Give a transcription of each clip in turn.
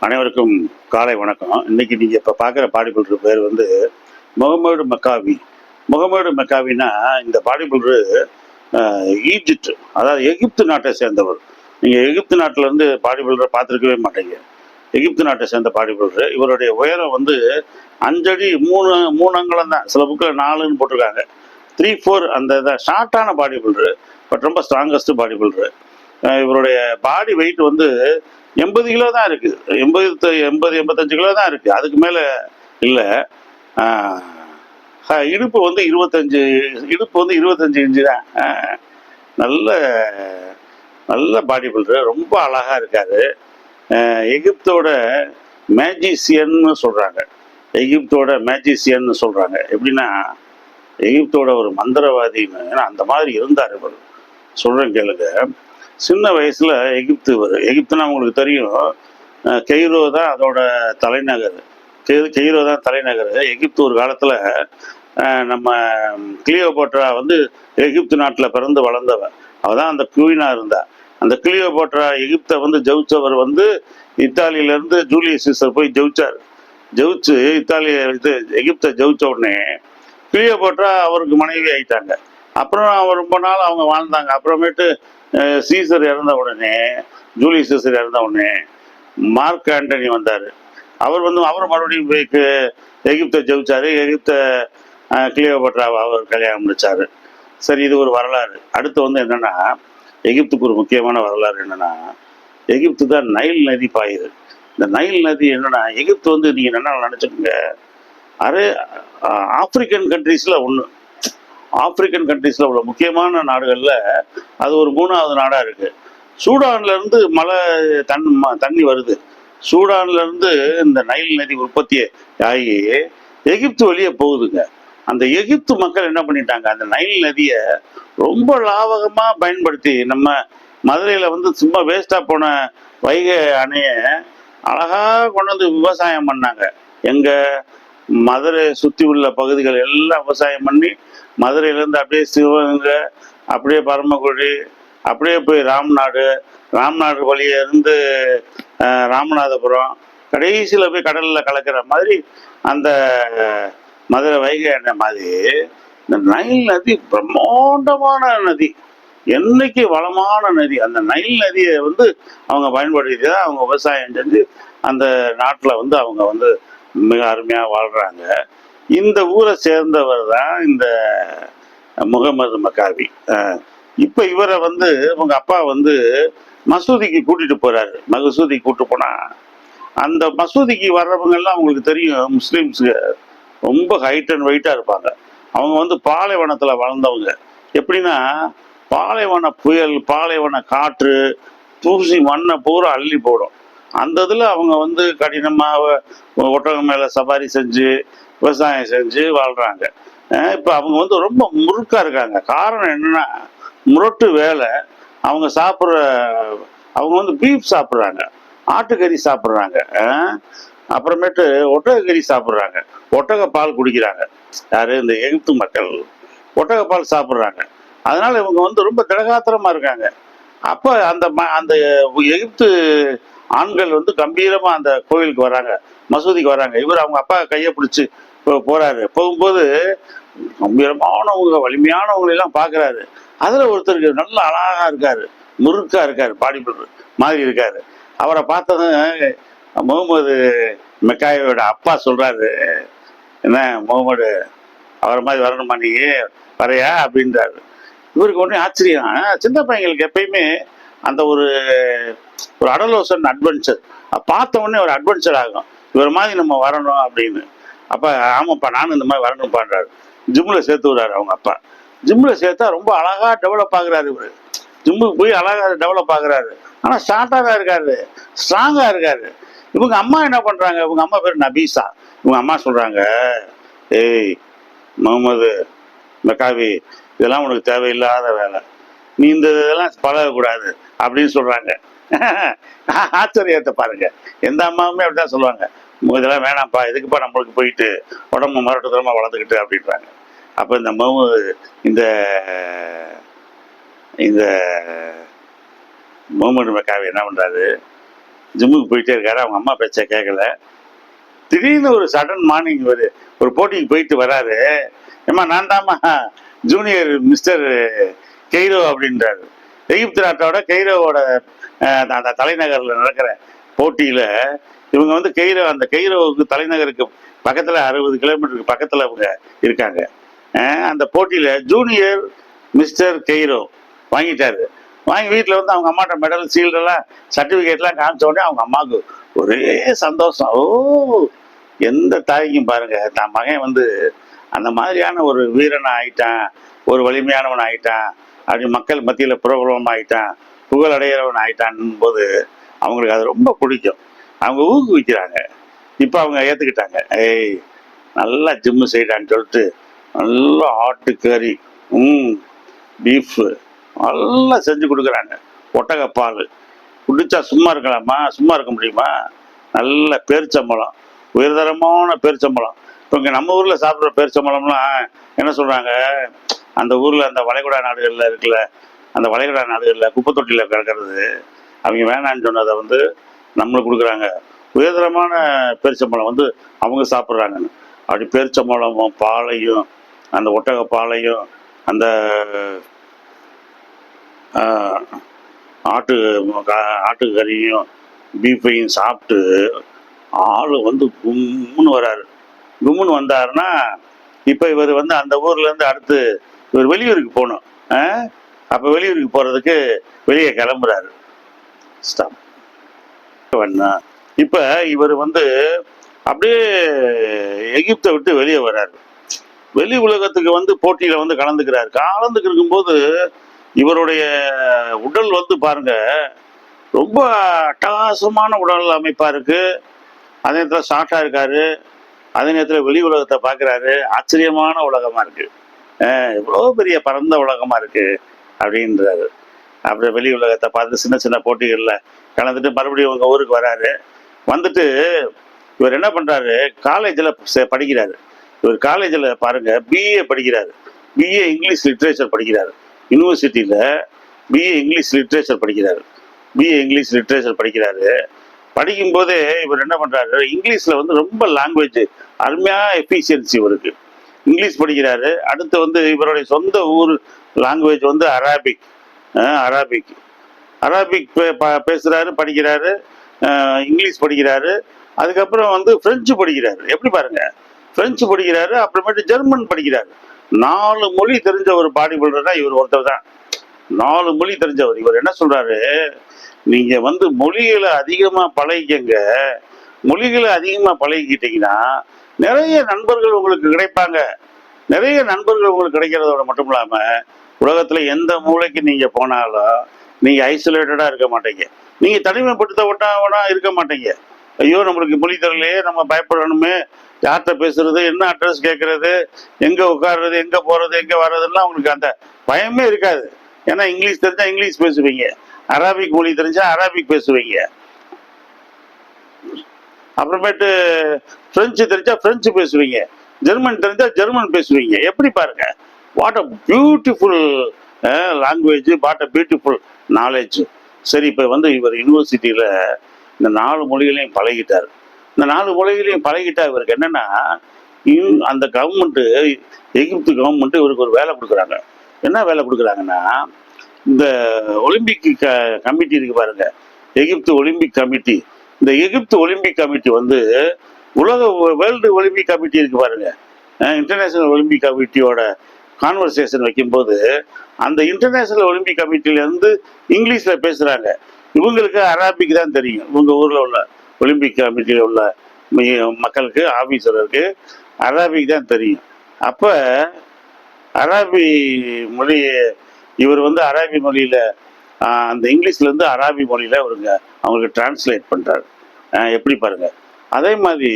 அனைவருக்கும் காலை வணக்கம். இன்னைக்கு நீங்க இப்ப பாக்குற பாடி பில்டர் பேர் வந்து முகமது மக்காவி. முகமது மக்காவினா இந்த பாடி பில்டர் ஈஜிப்ட், அதாவது எகிப்து நாட்டை சேர்ந்தவர். நீங்க எகிப்து நாட்டுல இருந்து பாடி பில்டரை பார்த்துருக்கவே மாட்டீங்க. எகிப்து நாட்டை சேர்ந்த பாடி பில்டர். இவருடைய உயரம் வந்து 5 அடி 3 அங்குலம் தான். சில புக்கில் 4ன்னு போட்டிருக்காங்க. 3-4 அந்த ஷார்ட்டான பாடி பில்டர், பட் ரொம்ப ஸ்ட்ராங்கஸ்ட் பாடி பில்டர். இவருடைய பாடி வெயிட் வந்து 80 கிலோ தான் இருக்கு. 85 கிலோ தான் இருக்கு, அதுக்கு மேல இல்லை. இடுப்பு வந்து 25 இன்ச்சு தான். நல்ல நல்ல பாடி பில்டர், ரொம்ப அழகா இருக்காரு. எகிப்தோட மேஜிசியன்னு சொல்றாங்க. எகிப்தோட மேஜிசியன்னு சொல்றாங்க. எப்படின்னா எகிப்தோட ஒரு மந்திரவாதின்னு, ஏன்னா அந்த மாதிரி இருந்தார் இவர். சொல்றேன் கேளுங்க. சின்ன வயசுல எகிப்துனா உங்களுக்கு தெரியும், கெய்ரோ தான் அதோட தலைநகர். கெய்ரோ தான் தலைநகர். எகிப்து ஒரு காலத்துல நம்ம கிளியோபாட்ரா வந்து எகிப்து நாட்டில் பிறந்து வளர்ந்தவன். அவதான் அந்த குவீனா இருந்தா. அந்த கிளியோபாட்ரா எகிப்தை வந்து ஜெயிச்சவர் வந்து இத்தாலியிலேருந்து ஜூலியஸ் சீசர் போய் ஜெயிச்சு எகிப்தை ஜெயிச்ச உடனே கிளியோபாட்ரா அவருக்கு மனைவி ஆயிட்டாங்க. அப்புறம் அவர் ரொம்ப நாள் அவங்க வாழ்ந்தாங்க. அப்புறமேட்டு சீசர் இறந்த உடனே, ஜூலியஸ் சீசர் இறந்த உடனே மார்க் ஆண்டனி வந்தார். அவர் மறுபடியும் போய் எகிப்தை ஜெயிச்சாரு. கிளியோபாட்ராவை அவர் கல்யாணம் முடிச்சாரு. சரி, இது ஒரு வரலாறு. அடுத்து வந்து என்னன்னா, எகிப்துக்கு ஒரு முக்கியமான வரலாறு என்னன்னா, எகிப்து தான் நைல் நதி பாயுது. இந்த நைல் நதி என்னன்னா, எகிப்து வந்து நீங்க என்ன நினைச்சுக்கோங்க, ஆப்பிரிக்கன் கண்ட்ரீஸ்ல ஒண்ணு. ஆப்பிரிக்கன் கண்ட்ரீஸ்ல உள்ள முக்கியமான நாடுகள்ல அது ஒரு 3வது நாடா இருக்கு. சூடான்ல இருந்து மழை தண்ணி வருது. சூடான்ல இருந்து இந்த நைல் நதி உற்பத்தி ஆகி எகிப்து வழியே போகுதுங்க. அந்த எகிப்து மக்கள் என்ன பண்ணிட்டாங்க, அந்த நைல் நதியை ரொம்ப லாபகமா பயன்படுத்தி, நம்ம மதுரையில வந்து சும்மா வேஸ்டா போன வைகை அணைய அழகா கொண்டு வந்து விவசாயம் பண்ணாங்க. எங்க மதுரை சுத்தி உள்ள பகுதிகள் எல்லாம் விவசாயம் பண்ணி, மதுரையிலேருந்து அப்படியே சிவகங்கை, அப்படியே பரமக்குடி, அப்படியே போய் ராம்நாடு வழியே இருந்து ராமநாதபுரம், கடைசியில் போய் கடலில் கலக்கிற மாதிரி அந்த மதுரை வைகை அணை மாதிரி இந்த நைல் நதி பிரம்மாண்டமான நதி, என்னைக்கு வளமான நதி. அந்த நைல் நதியை வந்து அவங்க பயன்படுத்தி தான் அவங்க விவசாயம் செஞ்சு அந்த நாட்டில் வந்து அவங்க வந்து மிக அருமையாக வாழ்கிறாங்க. இந்த ஊரை சேர்ந்தவர் தான் இந்த முகமது மக்காவி. இப்போ இவரை வந்து உங்க அப்பா வந்து மசூதிக்கு கூட்டிட்டு போறாரு. மசூதிக்கு கூட்டு போனா அந்த மசூதிக்கு வர்றவங்க எல்லாம் அவங்களுக்கு தெரியும், முஸ்லீம்ஸுக்கு ரொம்ப ஹைட் அண்ட் வெயிட்டா இருப்பாங்க. அவங்க வந்து பாலைவனத்துல வளர்ந்தவங்க. எப்படின்னா பாலைவன புயல், பாலைவன காற்று, தூசி மண்ணை பூரா அள்ளி போடும். அந்த இதில் அவங்க வந்து கடினமாக ஒட்டகம் மேலே சவாரி செஞ்சு விவசாயம் செஞ்சு வாழ்கிறாங்க. இப்போ அவங்க வந்து ரொம்ப முறுக்காக இருக்காங்க. காரணம் என்னன்னா, முரட்டு வேலை. அவங்க அவங்க வந்து பீஃப் சாப்பிட்றாங்க, ஆட்டுக்கறி சாப்பிட்றாங்க, அப்புறமேட்டு ஒட்டகக்கறி சாப்பிட்றாங்க, ஒட்டக பால் குடிக்கிறாங்க. யாரு? இந்த எகிப்து மக்கள் ஒட்டக பால் சாப்பிட்றாங்க. அதனால இவங்க வந்து ரொம்ப திடகாத்திரமா இருக்காங்க. அப்ப அந்த எகிப்து ஆண்கள் வந்து கம்பீரமா அந்த கோயிலுக்கு வராங்க, மசூதிக்கு வராங்க. இவர் அவங்க அப்பா கையை பிடிச்சி போறாரு. போகும்போது கம்பீரமானவங்க, வலிமையானவங்களை எல்லாம் பாக்குறாரு. அதுல ஒருத்தருக்கு நல்ல அழகா இருக்காரு, முறுக்கா இருக்காரு, பாடி பில்டர் மாதிரி இருக்காரு. அவரை பார்த்ததும் முகமது மெக்காயோட அப்பா சொல்றாரு, என்ன முகமது, அவரை மாதிரி வரணுமா, நீ வரையா அப்படின்றாரு. இவருக்கு ஒன்றே ஆச்சரியம். சின்ன பையங்களுக்கு எப்பயுமே அந்த ஒரு அடலோசன் அட்வென்ச்சர் பார்த்த உடனே ஒரு அட்வென்ச்சர் ஆகும், இவர் மாதிரி நம்ம வரணும் அப்படின்னு. அப்ப ஆமாப்பா, நானும் இந்த மாதிரி வரணும்ப்பான்றாரு. ஜிம்ல சேர்த்து விடுறாரு அவங்க அப்பா. ஜிம்ல சேர்த்தா ரொம்ப அழகா டெவலப் ஆகுறாரு இவரு. ஜிம்முக்கு போய் அழகா டெவலப் ஆகுறாரு. ஆனா ஷார்ட்டா தான் இருக்காரு, ஸ்ட்ராங்கா இருக்காரு. இவங்க அம்மா என்ன பண்றாங்க, இவங்க அம்மா பேர் நபீசா. இவங்க அம்மா சொல்றாங்க, ஏய் முகமது மெக்காவி, இதெல்லாம் உனக்கு தேவையில்லாத வேலை, நீ இந்த இதெல்லாம் பழகக்கூடாது அப்படின்னு சொல்றாங்க. ஆச்சரியத்தை பாருங்க. எந்த அம்மாவுமே அப்படிதான் சொல்லுவாங்க, இதெல்லாம் வேணாம்ப்பா, எதுக்குப்பா நம்மளுக்கு போயிட்டு உடம்பு மரட்டுத்தனமா வளர்ந்துக்கிட்டு அப்படின்றாங்க. அப்ப இந்த இந்த இந்த முகமது மெக்காவி என்ன பண்றாரு, ஜிம்முக்கு போயிட்டே இருக்காரு. அவங்க அம்மா பேச்ச கேட்கல. திடீர்னு ஒரு சடன் மார்னிங் ஒரு போட்டிக்கு போயிட்டு வராரு. ஏம்மா நான் தாம்மா ஜூனியர் மிஸ்டர் கெய்ரோ அப்படின்றாரு. எகிப்து நாட்டோட கெய்ரோவோட அந்த தலைநகர்ல நடக்கிற போட்டியில இவங்க வந்து அந்த கெய்ரோவுக்கு தலைநகருக்கு பக்கத்துல 60 கிலோமீட்டருக்கு பக்கத்துல அவங்க இருக்காங்க. அந்த போட்டியில ஜூனியர் மிஸ்டர் கெய்ரோ வாங்கிட்டாரு. வாங்கி வீட்டில் வந்து அவங்க அம்மாட்ட மெடல் சீல்டெல்லாம் சர்டிஃபிகேட்லாம் காமிச்ச உடனே அவங்க அம்மாவுக்கு ஒரே சந்தோஷம். ஓ, எந்த தாய்க்கும் பாருங்க தான் மகன் வந்து அந்த மாதிரியான ஒரு வீரனை ஆயிட்டான், ஒரு வலிமையானவன் ஆயிட்டான், அப்படி மக்கள் மத்தியில் பிரபலம் ஆயிட்டான், புகழ் அடைகிறவன் ஆயிட்டான் போது அவங்களுக்கு அது ரொம்ப பிடிக்கும். அவங்க ஊக்குவிக்கிறாங்க. இப்போ அவங்க ஏற்றுக்கிட்டாங்க. ஏய், நல்லா ஜிம்மு செய்யலான்னு சொல்லிட்டு நல்லா ஆட்டுக்கறி, பீஃபு நல்லா செஞ்சு கொடுக்குறாங்க. ஒட்டகப்பால் குடிச்சா சும்மா இருக்கலாமா? சும்மா இருக்க முடியுமா? நல்ல பேரிச்சம்பழம், உயர்தரமான பேரிச்சம்பழம். இப்போ இங்கே நம்ம ஊரில் சாப்பிட்ற பேரிச்சம்பழம்லாம் என்ன சொல்கிறாங்க, அந்த ஊரில் அந்த வளைகுடா நாடுகளில் இருக்குல்ல, அந்த வளைகுடா நாடுகளில் குப்பை தொட்டியில் கிடக்கிறது, அவங்க வேணான்னு சொன்னதை வந்து நம்மளுக்கு கொடுக்குறாங்க. உயர்தரமான பேரிச்சம்பழம் வந்து அவங்க சாப்பிட்றாங்கன்னு. அப்படி பேரிச்சம்பழமும் பாலையும் அந்த ஒட்டக பாலையும் அந்த ஆட்டுக்கறியும் பீஃபையும் சாப்பிட்டு ஆள் வந்து கும்முன்னு வராரு. கும்முன்னு வந்தாருன்னா இப்போ இவர் வந்து அந்த ஊர்லேருந்து அடுத்து இவர் வெளியூருக்கு போகணும். அப்போ வெளியூருக்கு போகிறதுக்கு வெளியே கிளம்புறாரு. ஸ்டாப். இப்போ இவர் வந்து அப்படியே எகிப்தை விட்டு வெளியே வர்றாரு. வெளி உலகத்துக்கு வந்து போட்டியில் வந்து கலந்துக்கிறாரு. கலந்துக்கிருக்கும்போது இவருடைய உடல் வந்து பாருங்க ரொம்ப அட்டகாசமான உடல் அமைப்பா இருக்கு. அதே நேரத்தில் ஷார்ட்டா இருக்காரு. அதே நேரத்தில் வெளி உலகத்தை பார்க்குறாரு. ஆச்சரியமான உலகமா இருக்கு. இவ்வளோ பெரிய பரந்த உலகமா இருக்கு அப்படின்றாரு. அப்புறம் வெளி உலகத்தை பார்த்து சின்ன சின்ன போட்டிகளில் கலந்துட்டு மறுபடியும் உங்க ஊருக்கு வராரு. வந்துட்டு இவர் என்ன பண்றாரு, காலேஜில் படிக்கிறாரு. இவர் காலேஜில் பாருங்க பிஏ படிக்கிறாரு. பிஏ இங்கிலீஷ் லிட்ரேச்சர் படிக்கிறாரு. யூனிவர்சிட்டியில் பிஏ இங்கிலீஷ் லிட்ரேச்சர் படிக்கிறாரு. பிஏ இங்கிலீஷ் லிட்ரேச்சர் படிக்கிறாரு. படிக்கும்போதே இவர் என்ன பண்றாரு, இங்கிலீஷில் வந்து ரொம்ப லாங்குவேஜ் அருமையாக எஃபிஷியன்சி இவருக்கு. இங்கிலீஷ் படிக்கிறாரு. அடுத்து வந்து இவருடைய சொந்த ஊர் லாங்குவேஜ் வந்து அராபிக். அராபிக் பேசுறாரு, படிக்கிறாரு. இங்கிலீஷ் படிக்கிறாரு. அதுக்கப்புறம் வந்து பிரெஞ்சு படிக்கிறாரு. எப்படி பாருங்க, பிரெஞ்சு படிக்கிறாரு. அப்புறமேட்டு ஜெர்மன் படிக்கிறாரு. 4 மொழி தெரிஞ்ச ஒரு பாடி பில்டர்னா இவர் ஒருத்தர் தான். 4 மொழி தெரிஞ்சவர். இவர் என்ன சொல்றாரு, நீங்க வந்து மொழிகளை அதிகமா பழகிக்கங்க. மொழிகளை அதிகமா பழகிக்கிட்டீங்கன்னா நிறைய நண்பர்கள் உங்களுக்கு கிடைப்பாங்க. நிறைய நண்பர்கள் உங்களுக்கு கிடைக்கிறதோட மட்டும் இல்லாம உலகத்துல எந்த மூளைக்கு நீங்க போனாலும் நீங்க ஐசோலேட்டடா இருக்க மாட்டீங்க. நீங்க தனிமைப்படுத்தப்பட்டவனா இருக்க மாட்டீங்க. ஐயோ நம்மளுக்கு மொழி தெரியலையே, நம்ம பயப்படணுமே, யார்கிட்ட பேசுறது, என்ன அட்ரஸ் கேட்கறது, எங்க உட்கார்றது, எங்க போறது, எங்க வர்றதுன்னா உங்களுக்கு அந்த பயமே இருக்காது. ஏன்னா இங்கிலீஷ் தெரிஞ்சா இங்கிலீஷ் பேசுவீங்க, அராபிக் மொழி தெரிஞ்சா அராபிக் பேசுவீங்க, அப்புறமேட்டு பிரெஞ்சு தெரிஞ்சா பிரெஞ்சு பேசுவீங்க, ஜெர்மன் தெரிஞ்சா ஜெர்மன் பேசுவீங்க. எப்படி பாருங்க, what a beautiful language, what a beautiful knowledge. சரி, இப்போ வந்து இவர் யூனிவர்சிட்டியில் இந்த 4 மொழிகளையும் பழகிட்டார். இந்த 4 மொழிகளையும் பழகிட்டா இவருக்கு என்னன்னா, அந்த கவர்மெண்ட்டு, எகிப்து கவர்மெண்ட்டு இவருக்கு ஒரு வேலை கொடுக்குறாங்க. என்ன வேலை கொடுக்குறாங்கன்னா, இந்த ஒலிம்பிக் கமிட்டி இருக்கு பாருங்க, எகிப்து ஒலிம்பிக் கமிட்டி. இந்த எகிப்து ஒலிம்பிக் கமிட்டி வந்து உலக வேர்ல்டு ஒலிம்பிக் கமிட்டி இருக்கு பாருங்க, இன்டர்நேஷனல் ஒலிம்பிக் கமிட்டியோட கான்வர்சேஷன் வைக்கும்போது அந்த இன்டர்நேஷனல் ஒலிம்பிக் கமிட்டிலேருந்து இங்கிலீஷில் பேசுகிறாங்க. இவங்களுக்கு அராபிக் தான் தெரியும். இவங்க ஊரில் உள்ள ஒலிம்பிக் கமிட்டியில் உள்ள மக்களுக்கு, ஆஃபீஸருக்கு அராபிக் தான் தெரியும். அப்போ அராபி மொழி, இவர் வந்து அராபி மொழியில் அந்த இங்கிலீஷ்லேருந்து அராபி மொழியில் அவருங்க அவங்களுக்கு டிரான்ஸ்லேட் பண்ணுறாரு. எப்படி பாருங்கள். அதே மாதிரி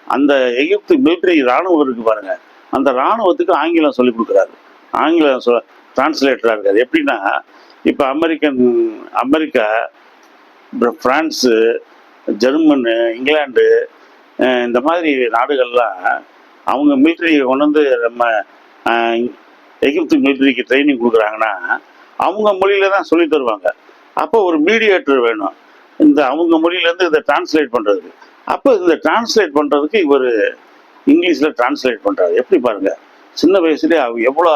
அந்த எகிப்து மிலிட்ரி இராணுவம் இருக்கு பாருங்க, அந்த இராணுவத்துக்கு ஆங்கிலம் சொல்லிக் கொடுக்குறாரு. ஆங்கிலம் டிரான்ஸ்லேட்டராக இருக்காரு. எப்படின்னா, இப்போ அமெரிக்கா, பிரான்ஸு, ஜெர்மனு, இங்கிலாந்து, இந்த மாதிரி நாடுகள்லாம் அவங்க மிலிட்ரியை கொண்டு வந்து நம்ம எகிப்து மிலிட்ரிக்கு ட்ரைனிங் கொடுக்குறாங்கன்னா அவங்க மொழியில தான் சொல்லி தருவாங்க. அப்போ ஒரு மீடியேட்டர் வேணும். இந்த அவங்க மொழியிலேருந்து இதை டிரான்ஸ்லேட் பண்ணுறதுக்கு. அப்போ இந்த டிரான்ஸ்லேட் பண்ணுறதுக்கு இவர் இங்கிலீஷில் டிரான்ஸ்லேட் பண்ணுறாரு. எப்படி பாருங்க, சின்ன வயசுலேயே எவ்வளோ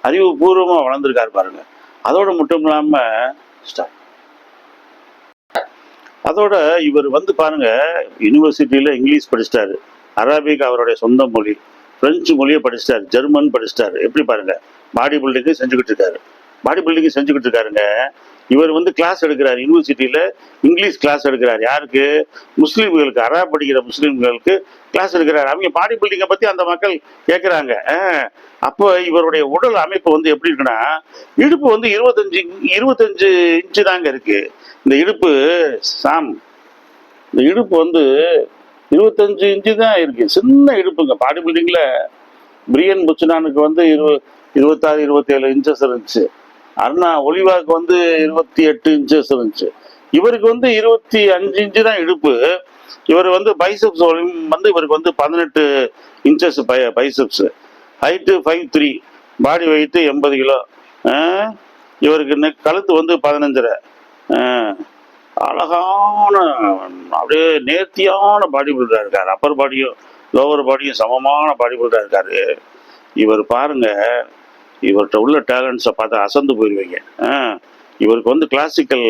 அறிவுபூர்வமாக வளர்ந்துருக்காரு பாருங்க. அதோட மட்டும் இல்லாமல் அதோட இவர் வந்து பாருங்க, யூனிவர்சிட்டியில் இங்கிலீஷ் படிச்சிட்டாரு, அரபிக் அவருடைய சொந்த மொழி, பிரெஞ்சு மொழியை படிச்சிட்டாரு, ஜெர்மன் படிச்சிட்டாரு. எப்படி பாருங்க, பாடி பில்டிங்கு செஞ்சுக்கிட்டு இருக்காருங்க. இவர் வந்து கிளாஸ் எடுக்கிறார் யூனிவர்சிட்டியில, இங்கிலீஷ் கிளாஸ் எடுக்கிறார். யாருக்கு? முஸ்லீம்களுக்கு, அரபு படிக்கிற முஸ்லீம்களுக்கு கிளாஸ் எடுக்கிறார். அவங்க பாடி பில்டிங்கை பத்தி அந்த மக்கள் கேட்குறாங்க. அப்போ இவருடைய உடல் அமைப்பு வந்து எப்படி இருக்குன்னா, இடுப்பு வந்து 25 இன்ச்சு தாங்க இருக்கு. இந்த இடுப்பு இந்த இடுப்பு வந்து 25 இன்ச்சு தான் இருக்கு. சின்ன இடுப்புங்க. பாடி பில்டிங்ல பிரியன் புச்சனானுக்கு வந்து 26 27 இன்ச்சஸ் இருந்துச்சு. அருணா ஒலிவாக்கு வந்து 28 இன்ச்சஸ் இருந்துச்சு. இவருக்கு வந்து 25 இன்ச்சு தான் இடுப்பு. இவர் வந்து பைசப்ஸ் வந்து இவருக்கு வந்து 18 இன்ச்சஸ் பைசப்ஸ். ஹைட்டு 5'3", பாடி வெயிட்டு 80 கிலோ. இவருக்கு கழுத்து வந்து 15.5. அழகான அப்படியே நேர்த்தியான பாடி பில்டராக இருக்காரு. அப்பர் பாடியும் லோவர் பாடியும் சமமான பாடி பில்டராக இருக்காரு. இவர் பாருங்க, இவர்கிட்ட உள்ள டேலண்ட்ஸை பார்த்தா அசந்து போயிடுவீங்க. இவருக்கு வந்து கிளாசிக்கல்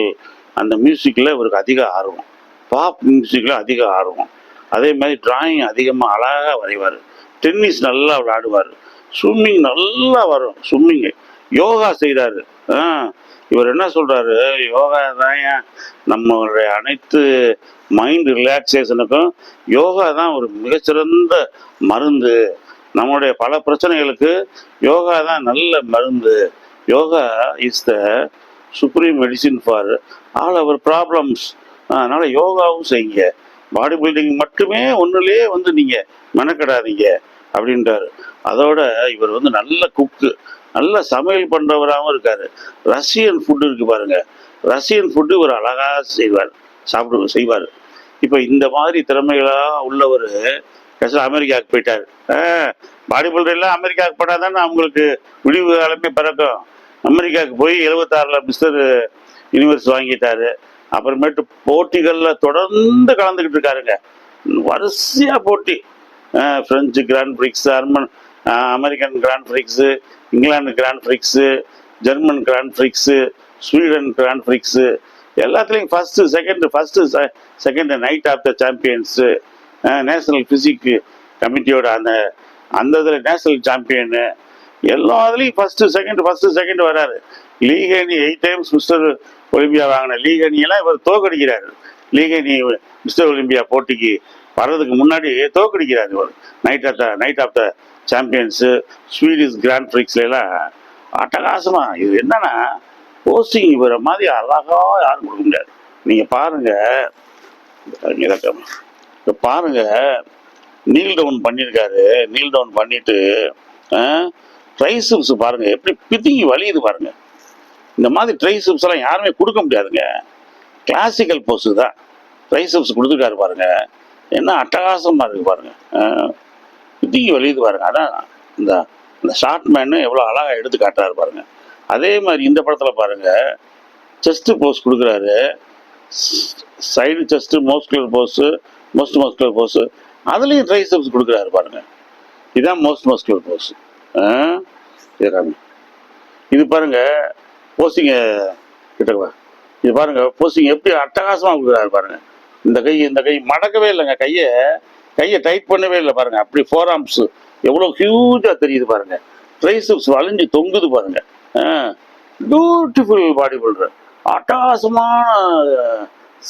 அந்த மியூசிக்கில் இவருக்கு அதிக ஆர்வம், பாப் மியூசிக்கில் அதிக ஆர்வம். அதே மாதிரி டிராயிங் அதிகமாக அழகாக வரைவார், டென்னிஸ் நல்லா விளையாடுவார், ஸ்விம்மிங் நல்லா வரும், ஸ்விம்மிங்கு. யோகா செய்கிறாரு. இவர் என்ன சொல்கிறாரு, யோகா தான் நம்மளுடைய அனைத்து மைண்ட் ரிலாக்ஸேஷனுக்கும் யோகா தான் ஒரு மிகச்சிறந்த மருந்து. நம்மளுடைய பல பிரச்சனைகளுக்கு யோகா தான் நல்ல மருந்து. Yoga is the supreme medicine for all our problems. அதனால் யோகாவும் செய்யுங்க. பாடி பில்டிங் மட்டுமே ஒன்றுலேயே வந்து நீங்கள் மெனக்கெடாதீங்க அப்படின்றாரு. அதோட இவர் வந்து நல்ல குக்கு, நல்ல சமையல் பண்ணுறவராகவும் இருக்கார். ரஷ்யன் ஃபுட்டு இருக்குது பாருங்க, ரஷ்யன் ஃபுட்டு இவர் அழகாக செய்வார். இப்போ இந்த மாதிரி திறமைகளாக உள்ளவர் அமெரிக்காவுக்கு போயிட்டார். பாடி பில்டர்லாம் அமெரிக்காவுக்கு போனால் தானே அவங்களுக்கு விடிவு காலமே பிறக்கும். அமெரிக்காவுக்கு போய் 76 மிஸ்டர் யூனிவர்ஸ் வாங்கிட்டாரு. அப்புறமேட்டு போட்டிகளில் தொடர்ந்து கலந்துக்கிட்டு இருக்காருங்க. வரிசையாக போட்டி, French grand prix, American grand prix, England grand prix, German grand prix, Sweden grand prix, எல்லாத்துலேயும் first second knight of the champions, national physique கமிட்டியோட அந்த இதில் நேஷனல் சாம்பியனு, எல்லா இதுலேயும் ஃபஸ்ட்டு செகண்ட் வராரு. லீகனி 8 டைம்ஸ் மிஸ்டர் ஒலிம்பியா வாங்கின லீகனியெல்லாம் இவர் தோக்கடிக்கிறாரு. லீகனி மிஸ்டர் ஒலிம்பியா போட்டிக்கு வர்றதுக்கு முன்னாடி தோக்கடிக்கிறார் இவர். Knight of the champions, Swedish grand பிரிக்ஸ்லாம் அட்டகாசமா. இது என்னன்னா, போஸ்டிங் இவரை மாதிரி அழகாக யாரும் கொடுக்க முடியாது. நீங்கள் பாருங்க, இப்போ பாருங்க, நீல் டவுன் பண்ணியிருக்காரு. நீல் டவுன் பண்ணிட்டு ட்ரைசிப்ஸ் பாருங்க எப்படி பிதுங்கி வலியுது பாருங்க. இந்த மாதிரி ட்ரைசிப்ஸ் எல்லாம் யாருமே கொடுக்க முடியாதுங்க. கிளாசிக்கல் போஸு தான் ட்ரைசிப்ஸ் கொடுத்துருக்காரு பாருங்க. என்ன அட்டகாசமாக இருக்குது பாருங்க, பிதுங்கி வலியுது பாருங்க. அதான் இந்த ஷார்ட் மேனு எவ்வளோ அழகாக எடுத்து காட்டுறாரு பாருங்க. அதே மாதிரி இந்த படத்தில் பாருங்க, செஸ்ட் போஸ் கொடுக்குறாரு. Side chest most muscular pose, அதுலேயும் ட்ரைசெப்ஸ் கொடுக்குறாரு பாருங்க. இதுதான் மஸ்குலர் போஸ். இது பாருங்க போஸ்டிங்க கிட்டவா, இது பாருங்க போஸ்டிங் எப்படி அட்டகாசமாக கொடுக்குறாரு பாருங்க. இந்த கை மடக்கவே இல்லைங்க, கையை டைட் பண்ணவே இல்லை பாருங்க. அப்படி ஃபோர் ஆர்ம்ஸ் எவ்வளோ ஹியூஜாக தெரியுது பாருங்க. ட்ரைசெப்ஸ் வளைஞ்சு தொங்குது பாருங்க. பியூட்டிஃபுல் பாடி பில்டர், அட்டகாசமான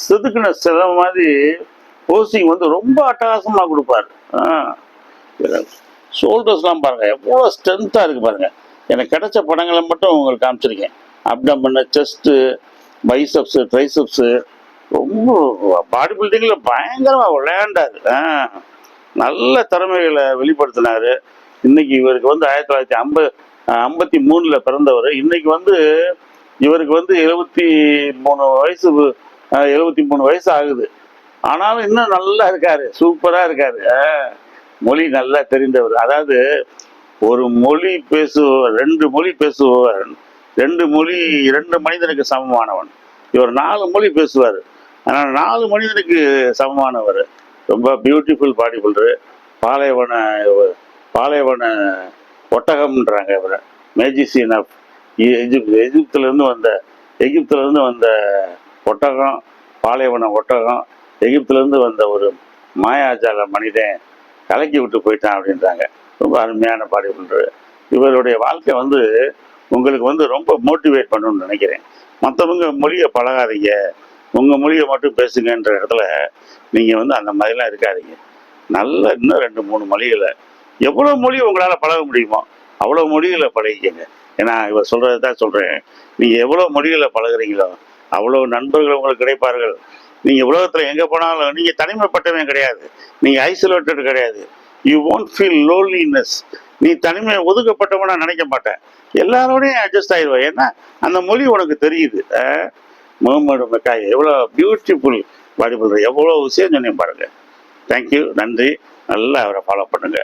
செதுக்கின சில மாதிரி போஸ்டிங் வந்து ரொம்ப அட்டகாசமாக கொடுப்பாரு. ஷோல்டர்ஸ்லாம் பாருங்க எவ்வளோ ஸ்ட்ரென்த்தாக இருக்குது பாருங்க. எனக்கு கிடைச்ச படங்களை மட்டும் உங்களுக்கு காமிச்சிருக்கேன். அப்டமன், செஸ்ட்டு, பைசப்ஸு, ட்ரைசெப்ஸு, ரொம்ப பாடி பில்டிங்கில் பயங்கரமாக விளையாண்டாரு. நல்ல திறமைகளை வெளிப்படுத்தினார். இன்னைக்கு இவருக்கு வந்து 1953 பிறந்தவர். இன்னைக்கு வந்து இவருக்கு வந்து 73 வயசு ஆகுது. ஆனாலும் இன்னும் நல்லா இருக்காரு, சூப்பராக இருக்காரு. மொழி நல்லா தெரிந்தவர். அதாவது ஒரு மொழி பேசுபவர், 2 மொழி பேசுபவர், 2 மனிதனுக்கு சமமானவன். இவர் 4 மொழி பேசுவார். ஆனால் 4 மனிதனுக்கு சமமானவர். ரொம்ப பியூட்டிஃபுல் பாடி பில்டரு. பாலைவன பாலைவன ஒட்டகம்ன்றாங்க இவரை. மேஜிசியன் ஆஃப் எகிப்திலிருந்து வந்த ஒட்டகம், பாலைவன ஒட்டகம், எகிப்திலிருந்து வந்த ஒரு மாயாஜால மனிதன் கலக்கி விட்டு போயிட்டான் அப்படின்றாங்க. ரொம்ப அருமையான பாடி பில்டரு. இவருடைய வாழ்க்கை உங்களுக்கு ரொம்ப மோட்டிவேட் பண்ணணும்னு நினைக்கிறேன். மற்றவங்க மொழியை பழகாதீங்க, உங்கள் மொழியை மட்டும் பேசுங்கன்ற இடத்துல நீங்கள் அந்த மாதிரிலாம் இருக்காதீங்க. நல்ல இன்னும் 2-3 மொழிகளை, எவ்வளோ மொழி உங்களால் பழக முடியுமோ அவ்வளோ மொழிகளை பழகிக்கங்க. ஏன்னா இவர் சொல்கிறது தான் சொல்கிறேன். நீங்கள் எவ்வளோ மொழிகளை பழகுறீங்களோ அவ்வளோ நண்பர்கள் உங்களுக்கு கிடைப்பார்கள். நீங்கள் உலகத்தில் எங்கே போனாலும் நீங்கள் தனிமைப்பட்டவன் கிடையாது, நீங்கள் ஐசோலேட்டட் கிடையாது. You won't feel loneliness. நீ தனிமை ஒதுக்கப்பட்டவனா நினைக்க மாட்டேன், எல்லாரோடையும் அட்ஜஸ்ட் ஆயிடுவேன். ஏன்னா அந்த மொழி உனக்கு தெரியுது. முகமது மெக்காய் எவ்வளோ பியூட்டிஃபுல் பாடி பில்டர், எவ்வளோ விஷயம் சொன்னேன் பாருங்க. தேங்க்யூ, நன்றி. நல்லா அவரை ஃபாலோ பண்ணுங்க.